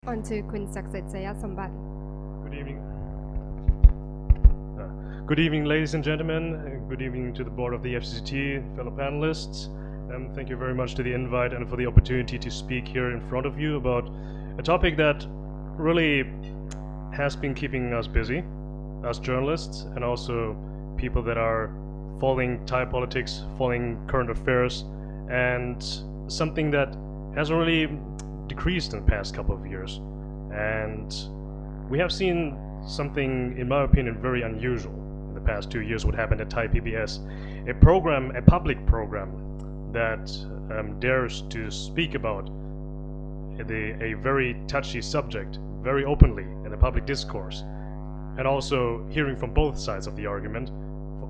On to คุณ Saksith Saiyasombut. Good evening. Good evening, ladies and gentlemen. Good evening to the board of the FCCT, fellow panelists. Thank you very much to the invite and for the opportunity to speak here in front of you about a topic that really has been keeping us busy, us journalists, and also people that are following Thai politics, following current affairs, and something that hasn't really decreased in the past couple of years. And we have seen something, in my opinion, very unusual in the past 2 years, what happened at Thai Pbs. A public program that dares to speak about a very touchy subject very openly in the public discourse, and also hearing from both sides of the argument,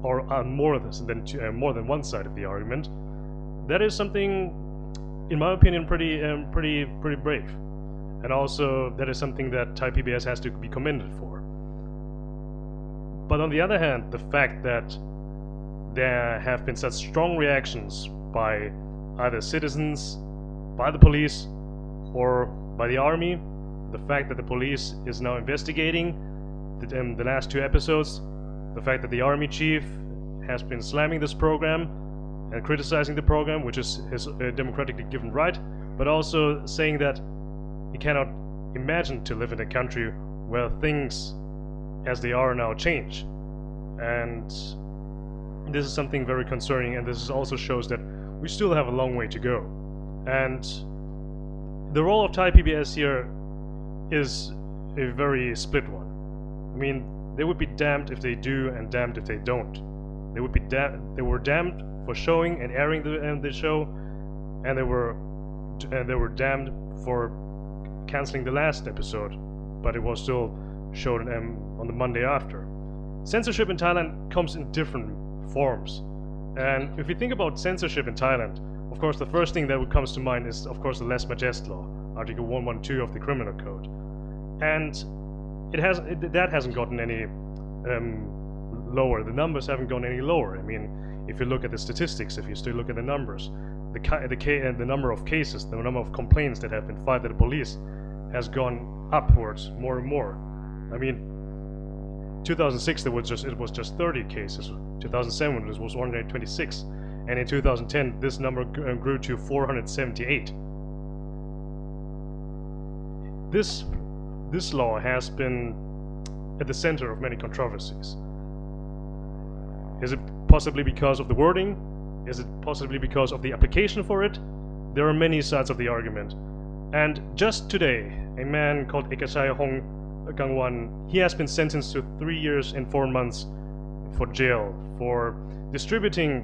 or more than one side of the argument. That is something, in my opinion, pretty brave, and also that is something that Thai Pbs has to be commended for. But on the other hand, the fact that there have been such strong reactions by either citizens, by the police, or by the army, the fact that the police is now investigating the last 2 episodes, the fact that the army chief has been slamming this program and criticizing the program, which is his democratically given right, but also saying that he cannot imagine to live in a country where things as they are now change. And this is something very concerning, and this also shows that we still have a long way to go. And the role of Thai Pbs here is a very split one. I mean, they would be damned if they do and damned if they don't. They were damned for showing and airing the show, and they were damned for canceling the last episode, but it was still shown on the Monday after. Censorship in Thailand comes in different forms, and if you think about censorship in Thailand, of course the first thing that comes to mind is of course the lèse majesté law, Article 112 of the Criminal Code, and that hasn't gotten any lower. The numbers haven't gone any lower. I mean, if you look at the statistics, if you still look at the numbers, the number of cases, the number of complaints that have been filed to the police has gone upwards more and more. I mean, 2006 it was just 30 cases. 2007 it was 126, and in 2010 this number grew to 478. This law has been at the center of many controversies. Is it possibly because of the wording? Is it possibly because of the application for it? There are many sides of the argument. And just today, a man called Ekachai Hong Gangwan, he has been sentenced to 3 years and 4 months for jail for distributing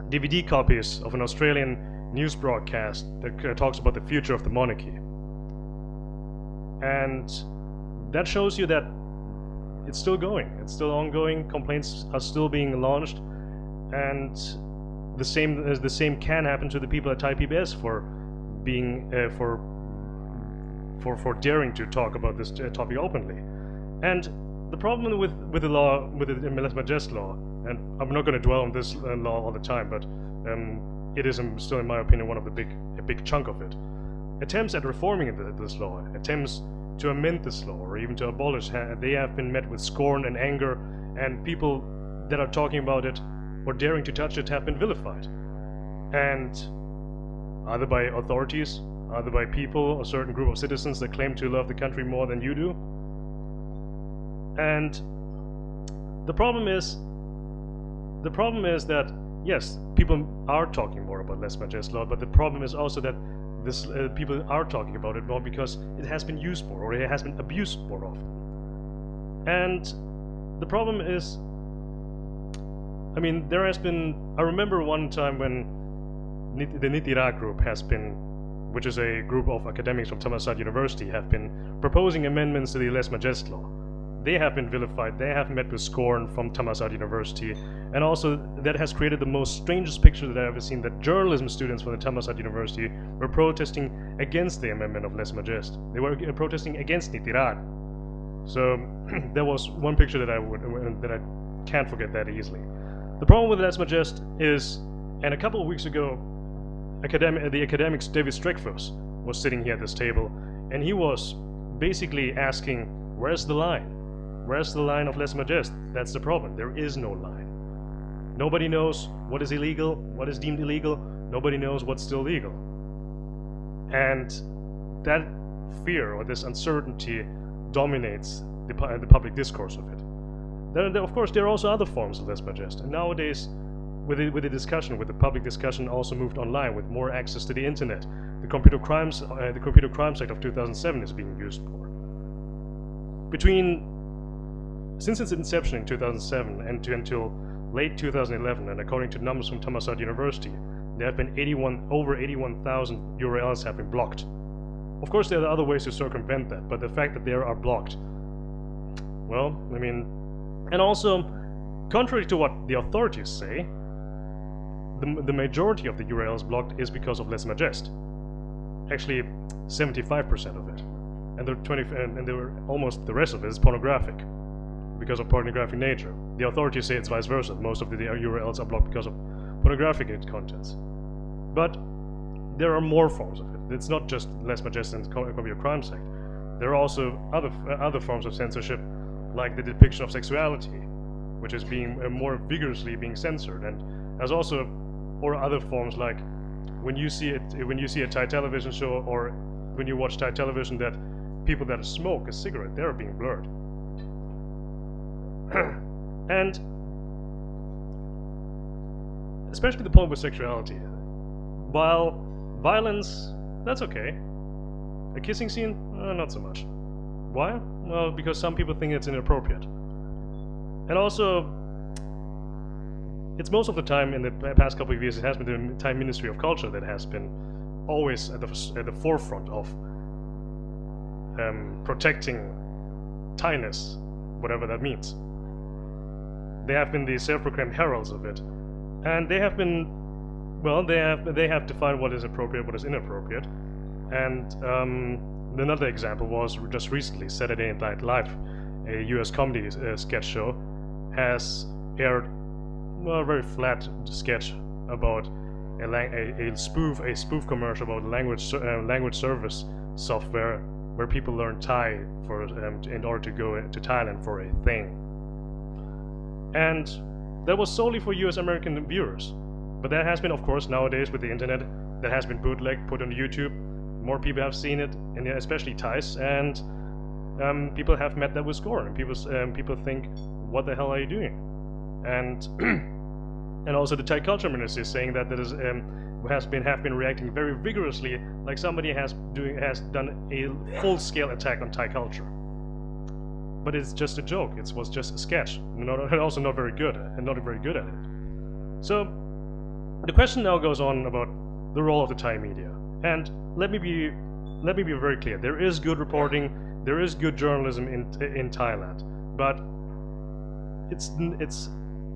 DVD copies of an Australian news broadcast that talks about the future of the monarchy. And that shows you that it's still going, it's still ongoing, complaints are still being launched, and the same can happen to the people at Thai Pbs for being for daring to talk about this topic openly. And the problem with the law, with the lèse majesté law, and I'm not going to dwell on this law all the time, but it is still, in my opinion, a big chunk of it. Attempts at reforming this law, attempts to amend this law or even to abolish, they have been met with scorn and anger, and people that are talking about it or daring to touch it have been vilified, and either by authorities, either by people, a certain group of citizens that claim to love the country more than you do. And the problem is that yes, people are talking more about lèse majesté law, but the problem is also that people are talking about it more because it has been used more, or it has been abused more often. And the problem is, I mean, I remember one time when the Nitira group which is a group of academics from Thammasat University, have been proposing amendments to the lèse majesté law. They have been vilified, they have met with scorn from Thammasat University, and also that has created the most strangest picture that I've ever seen, that journalism students from the Thammasat University were protesting against the amendment of lèse majesté. They were protesting against Nitirat. So there was one picture that I can't forget that easily. The problem with lèse majesté is, and a couple of weeks ago, the academics David Streckfus was sitting here at this table and he was basically asking, where's the line? Where's the line of lèse majesté? That's the problem. There is no line. Nobody knows what is illegal, what is deemed illegal. Nobody knows what's still legal. And that fear or this uncertainty dominates the public discourse of it. Of course, there are also other forms of lèse majesté. And nowadays, with the discussion, with the public discussion also moved online with more access to the internet. The Computer Crimes Act of 2007 is being used more. Since its inception in 2007 and until late 2011, and according to numbers from Thammasat University, there have been over 81,000 URLs have been blocked. Of course, there are other ways to circumvent that, but the fact that they are blocked, well, I mean, and also, contrary to what the authorities say, the majority of the URLs blocked is because of lèse majesté. Actually, 75% of it, and almost the rest of it is pornographic, because of pornographic nature. The authorities say it's vice versa. Most of the URLs are blocked because of pornographic contents. But there are more forms of it. It's not just lèse majesté and Computer Crimes Act. There are also other forms of censorship, like the depiction of sexuality, which is being more vigorously being censored, and as also, or other forms like when you see a Thai television show, or when you watch Thai television, that people that smoke a cigarette, they're being blurred. And especially the point with sexuality, while violence, that's okay. A kissing scene, not so much. Why? Well, because some people think it's inappropriate. And also, it's most of the time in the past couple of years, it has been the Thai Ministry of Culture that has been always at the forefront of protecting Thainess, whatever that means. They have been the self-proclaimed heralds of it, and they have been, well, they have defined what is appropriate, what is inappropriate. And another example was just recently, Saturday Night Live, a US comedy sketch show, has aired a very flat sketch about a spoof commercial about language service software where people learn Thai in order to go to Thailand for a thing. And that was solely for US American viewers. But that has been, of course, nowadays with the internet, that has been bootlegged, put on YouTube. More people have seen it, and especially Thais, and people have met that with scorn. And people think, what the hell are you doing? And and also the Thai Culture Ministry is saying that have been reacting very vigorously, like somebody has done a full-scale attack on Thai culture. But it's just a joke. It was just a sketch, and also not very good at it. So the question now goes on about the role of the Thai media. And let me be very clear. There is good reporting, there is good journalism in Thailand, but it's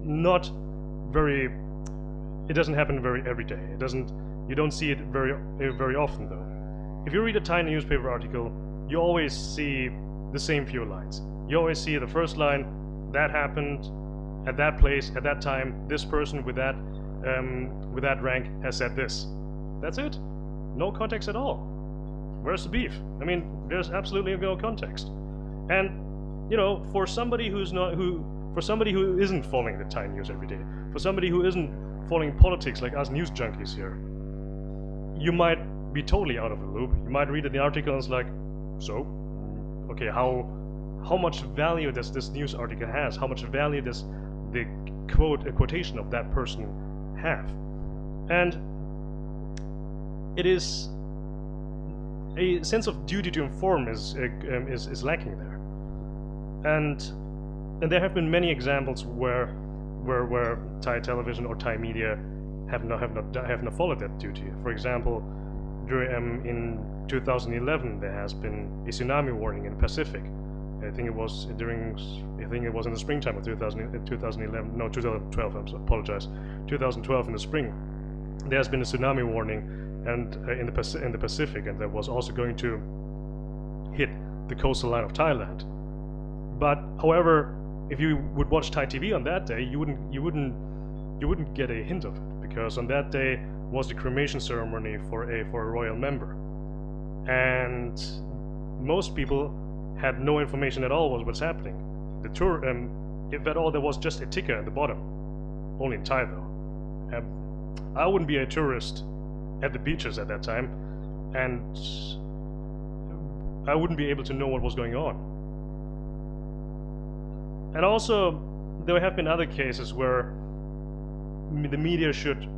not very. It doesn't happen every day. You don't see it very often though. If you read a Thai newspaper article, you always see the same few lines. You always see the first line, that happened at that place at that time. This person with that rank has said this. That's it. No context at all. Where's the beef? I mean, there's absolutely no context. And for somebody who isn't following the Thai news every day, for somebody who isn't following politics like us news junkies here, you might be totally out of the loop. You might read the article and it's like, so, okay, how much value does this news article has? How much value does the quotation of that person have? And it is a sense of duty to inform is lacking there, and there have been many examples where Thai television or Thai media have not followed that duty. For example, in 2011 there has been a tsunami warning in the Pacific. I think it was in the springtime of 2011. No, 2012. I apologize. 2012 in the spring, there has been a tsunami warning, and in the Pacific, and that was also going to hit the coastal line of Thailand. But however, if you would watch Thai TV on that day, you wouldn't get a hint of it, because on that day was the cremation ceremony for a royal member, and most people had no information at all what's happening. The tour, if at all, there was just a ticker at the bottom, only in Thai though. I wouldn't be a tourist at the beaches at that time, and I wouldn't be able to know what was going on. And also, there have been other cases where the media should,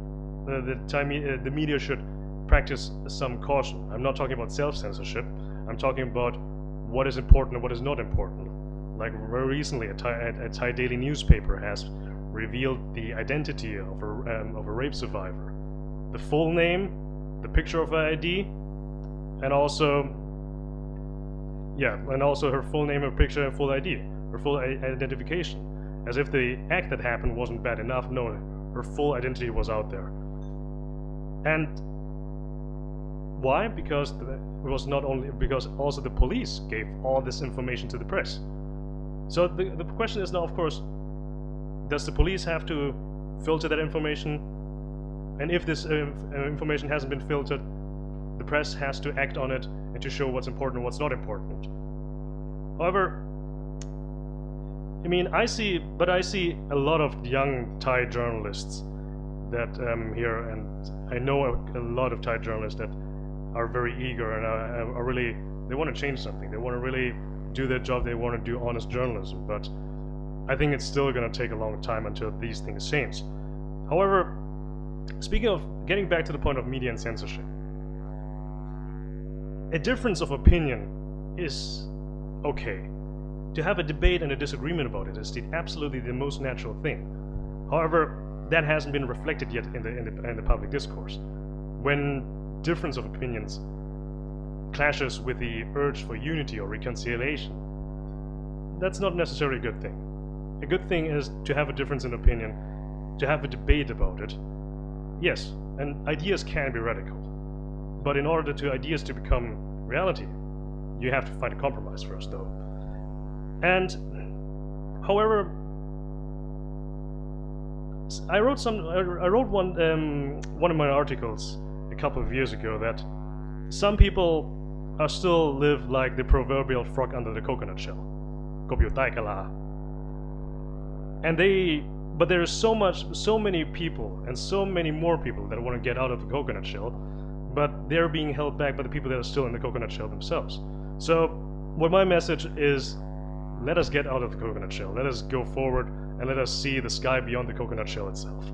the media should practice some caution. I'm not talking about self-censorship. I'm talking about what is important and what is not important. Like very recently, a Thai daily newspaper has revealed the identity of a rape survivor, the full name, the picture of her ID, and also her full name, her picture, and full ID, her full identification. As if the act that happened wasn't bad enough, no, her full identity was out there. And why? Because because also the police gave all this information to the press. So the question is now, of course, does the police have to filter that information? And if this information hasn't been filtered, the press has to act on it and to show what's important and what's not important. However, I see a lot of young Thai journalists that here, and I know a lot of Thai journalists that are very eager and are really, they want to change something. They want to really do their job. They want to do honest journalism. But I think it's still going to take a long time until these things change. However, speaking of getting back to the point of media and censorship, a difference of opinion is okay. To have a debate and a disagreement about it is absolutely the most natural thing. However, that hasn't been reflected yet in the public discourse. When difference of opinions clashes with the urge for unity or reconciliation, that's not necessarily a good thing. A good thing is to have a difference in opinion, to have a debate about it. Yes, and ideas can be radical, but in order to ideas to become reality, you have to find a compromise first, though. And however, I wrote one of my articles a couple of years ago that some people are still live like the proverbial frog under the coconut shell. But there is so many people and so many more people that want to get out of the coconut shell, but they're being held back by the people that are still in the coconut shell themselves. So what my message is, let us get out of the coconut shell. Let us go forward and let us see the sky beyond the coconut shell itself.